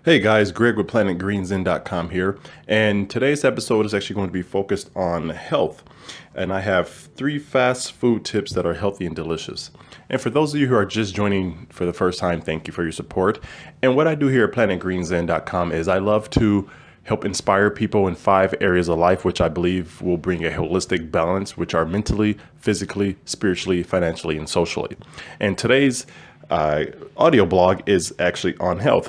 Hey guys, Greg with PlanetGreenZen.com here, and today's episode is actually going to be focused on health. And I have 3 fast food tips that are healthy and delicious. And for those of you who are just joining for the first time, thank you for your support. And what I do here at PlanetGreenZen.com is I love to help inspire people in 5 areas of life, which I believe will bring a holistic balance, which are mentally, physically, spiritually, financially, and socially. And today's audio blog is actually on health.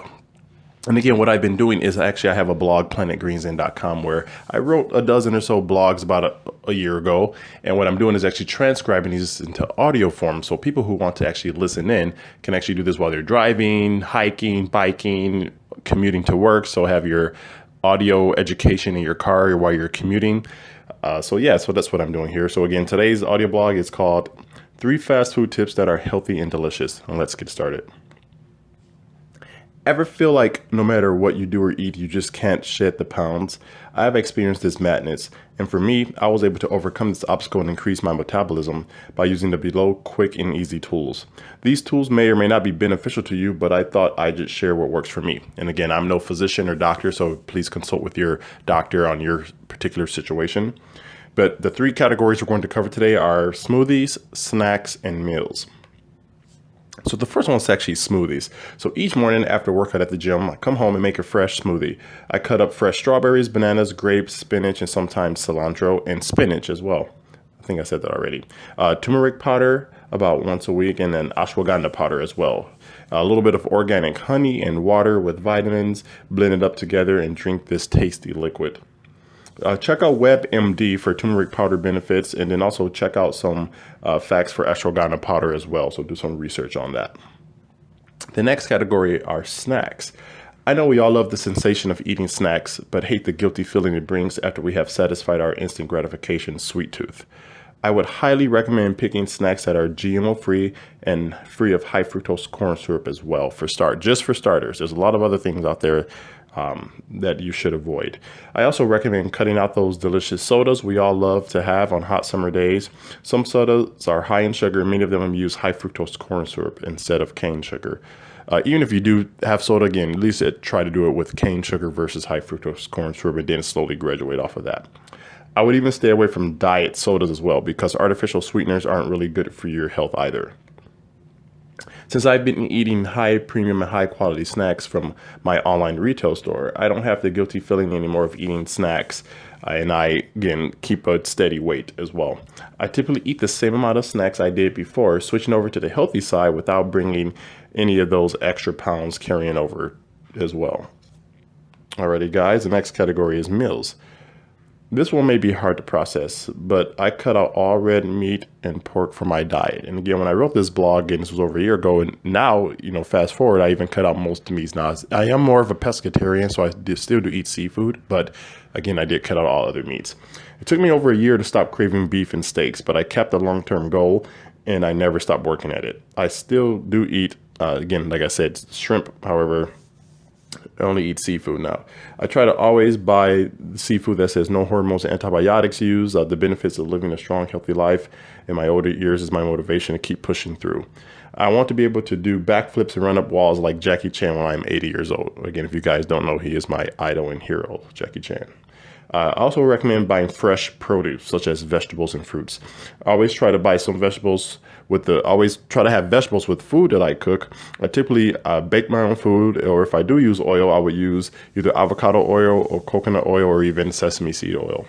And again, what I've been doing is actually I have a blog, planetgreenzen.com, where I wrote a dozen or so blogs about a year ago. And what I'm doing is actually transcribing these into audio form. So people who want to actually listen in can actually do this while they're driving, hiking, biking, commuting to work. So have your audio education in your car while you're commuting. So that's what I'm doing here. So again, today's audio blog is called 3 Fast Food Tips That Are Healthy and Delicious. And let's get started. Ever feel like no matter what you do or eat, you just can't shed the pounds? I've experienced this madness, and for me, I was able to overcome this obstacle and increase my metabolism by using the below quick and easy tools. These tools may or may not be beneficial to you, but I thought I'd just share what works for me. And again, I'm no physician or doctor, so please consult with your doctor on your particular situation. But the 3 categories we're going to cover today are smoothies, snacks, and meals. So the first one is actually smoothies. So each morning after workout at the gym, I come home and make a fresh smoothie. I cut up fresh strawberries, bananas, grapes, spinach, and sometimes cilantro and spinach as well. I think I said that already. Turmeric powder about once a week, and then ashwagandha powder as well. A little bit of organic honey and water with vitamins, blend it up together and drink this tasty liquid. Check out WebMD for turmeric powder benefits, and then also check out some facts for ashwagandha powder as well. So do some research on that. The next category are snacks. I know we all love the sensation of eating snacks, but hate the guilty feeling it brings after we have satisfied our instant gratification sweet tooth. I would highly recommend picking snacks that are GMO free and free of high fructose corn syrup as well just for starters. There's a lot of other things out there that you should avoid. I also recommend cutting out those delicious sodas we all love to have on hot summer days. Some sodas are high in sugar. Many of them use high fructose corn syrup instead of cane sugar. Even if you do have soda, again, at least try to do it with cane sugar versus high fructose corn syrup, and then slowly graduate off of that. I would even stay away from diet sodas as well, because artificial sweeteners aren't really good for your health either. Since I've been eating high premium and high quality snacks from my online retail store, I don't have the guilty feeling anymore of eating snacks. And I, again, keep a steady weight as well. I typically eat the same amount of snacks I did before, switching over to the healthy side without bringing any of those extra pounds carrying over as well. Alrighty guys, the next category is meals. This one may be hard to process, but I cut out all red meat and pork from my diet. And again, when I wrote this blog, and this was over a year ago, and now, fast forward, I even cut out most meats. Now, I am more of a pescatarian, so I still do eat seafood, but again, I did cut out all other meats. It took me over a year to stop craving beef and steaks, but I kept a long-term goal, and I never stopped working at it. I still do eat, again, like I said, shrimp, however, I only eat seafood now. I try to always buy seafood that says no hormones and antibiotics used. The benefits of living a strong, healthy life in my older years is my motivation to keep pushing through. I want to be able to do backflips and run up walls like Jackie Chan when I'm 80 years old. Again, if you guys don't know, he is my idol and hero, Jackie Chan. I also recommend buying fresh produce, such as vegetables and fruits. I always try to buy some vegetables always try to have vegetables with food that I cook. I typically bake my own food, or if I do use oil, I would use either avocado oil or coconut oil or even sesame seed oil.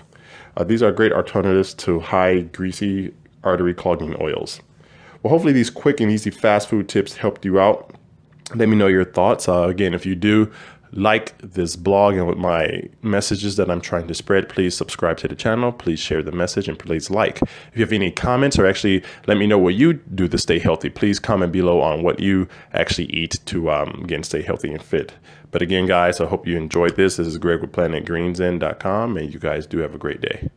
These are great alternatives to high, greasy, artery clogging oils. Well, hopefully these quick and easy fast food tips helped you out. Let me know your thoughts. Again, if you do like this blog and with my messages that I'm trying to spread, please subscribe to the channel, please share the message, and please like. If you have any comments, or actually let me know what you do to stay healthy, please comment below on what you actually eat to again stay healthy and fit. But again guys, I hope you enjoyed this. This is Greg with PlanetGreenZen.com, and you guys do have a great day.